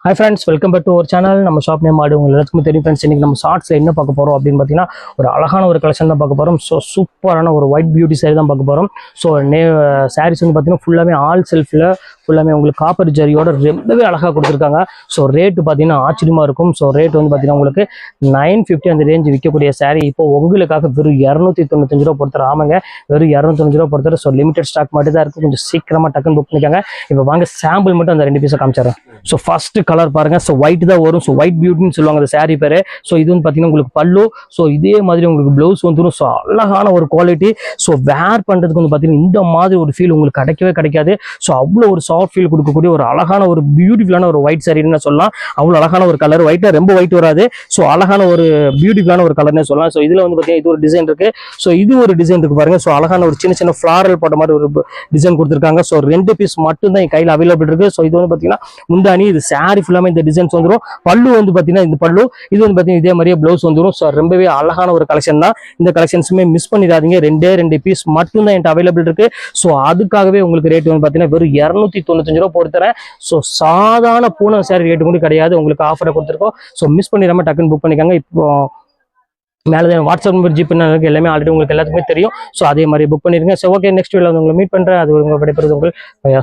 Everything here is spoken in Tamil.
Hi friends, welcome back to our channel. நம்ம ஷாப் நேம் ஆடு உங்களுக்கு எல்லாத்துக்கும் தெரியும் ஃப்ரெண்ட்ஸ். இன்னைக்கு நம்ம ஷார்ட்ஸ்ல என்ன பார்க்க போறோம் அப்படின்னு பார்த்தீங்கன்னா ஒரு அழகான ஒரு கலெக்ஷன் தான் பார்க்க போறோம். ஸோ சூப்பரான ஒரு ஒயிட் பியூட்டி சாரி தான் பார்க்க போறோம். ஸோ சாரீஸ் வந்து பார்த்தீங்கன்னா ஃபுல்லாமே ஆல் செல்ஃபில் ஃபுல்லாமே உங்களுக்கு காப்பர் ஜரியோட ரொம்பவே அழகாக கொடுத்துருக்காங்க. ஸோ ரேட்டு பார்த்தீங்கன்னா ஆச்சரியமாக இருக்கும். ஸோ ரேட் வந்து பார்த்தீங்கன்னா உங்களுக்கு 950 அந்த ரேஞ்ச் விற்கக்கூடிய சாரீ இப்போ உங்களுக்காக வெறும் 295 ரூபா பொறுத்தர. ஆமாங்க, வெறும் 295 ரூபா பொறுத்தர. ஸோ லிமிடெட் ஸ்டாக் மட்டும் தான் இருக்குது. கொஞ்சம் சீக்கிரமாக டக்குன்னு புக் பண்ணிக்காங்க. இப்போ வாங்க சாம்பிள் மட்டும் அந்த 2 பீஸை காமிச்சிடறேன். ஸோ ஃபர்ஸ்ட் கலர் பாருங்க. ஸோ ஒயிட் தான் வரும். ஸோ ஒயிட் பியூட்டின்னு சொல்லுவாங்க அந்த சாரீ பேரு. ஸோ இது வந்து பார்த்தீங்கன்னா உங்களுக்கு பல்லு. ஸோ இதே மாதிரி உங்களுக்கு பிளவுஸ் வந்துடும். ஸோ அழகான ஒரு குவாலிட்டி. ஸோ வேர் பண்ணுறதுக்கு வந்து பார்த்தீங்கன்னா இந்த மாதிரி ஒரு ஃபீல் உங்களுக்கு கிடைக்காது. ஸோ அவ்வளோ ஒரு சாஃப்ட் ஃபீல் கொடுக்கக்கூடிய ஒரு அழகான ஒரு பியூட்டிஃபுல்லான ஒரு ஒயிட் சாரின்னு சொல்லலாம். அவ்வளோ அழகான ஒரு கலர். ஒயிட்டா ரொம்ப ஒயிட் வராது. ஸோ அழகான ஒரு பியூட்டிஃபுல்லான ஒரு கலர்னே சொல்லலாம். ஸோ இதுல வந்து பார்த்தீங்கன்னா இது ஒரு டிசைன் இருக்கு. ஸோ இது ஒரு டிசைன் இருக்கு பாருங்க. ஸோ அழகான ஒரு சின்ன சின்ன ஃபிளாரல் போட்ட மாதிரி ஒரு டிசைன் கொடுத்துருக்காங்க. ஸோ 2 பீஸ் மட்டும் தான் என் கையில் அவைலபிள் இருக்கு. ஸோ இது வந்து பார்த்தீங்கன்னா முந்தானி, இது சாரி ஃபுல்லாமே இந்த டிசைன்ஸ் வந்துடும். பல்லு வந்து பார்த்தீங்கன்னா இந்த பல்லு, இது வந்து பார்த்தீங்கன்னா இதே மாதிரியே பிளவுஸ் வந்துடும். ஸோ ரொம்பவே அழகான ஒரு கலெக்ஷன் தான். இந்த கலெக்ஷன்ஸுமே மிஸ் பண்ணிடாதீங்க. 2 பீஸ் மட்டும் தான் என்கிட்ட அவைலபிள் இருக்கு. ஸோ அதுக்காகவே உங்களுக்கு ரேட் வந்து பார்த்தீங்கன்னா வெறும் 295 ரூபா போட்டுறேன். ஸோ சாதாரண பூனம் சாரி ரேட்டு கூட கிடையாது. உங்களுக்கு ஆஃபரை கொடுத்துருக்கோம். ஸோ மிஸ் பண்ணிடாம டக்குன்னு புக் பண்ணிக்காங்க. இப்போ மேலே வாட்ஸ்அப் நம்பர் ஜிபே எல்லாமே ஆல்ரெடி உங்களுக்கு எல்லாத்துக்குமே தெரியும். ஸோ அதே மாதிரி புக் பண்ணிருங்க. ஸோ ஓகே, நெக்ஸ்ட் வீடியோவில் உங்களை மீட் பண்ணுறேன். அது உங்களை விடைபெறுது உங்கள்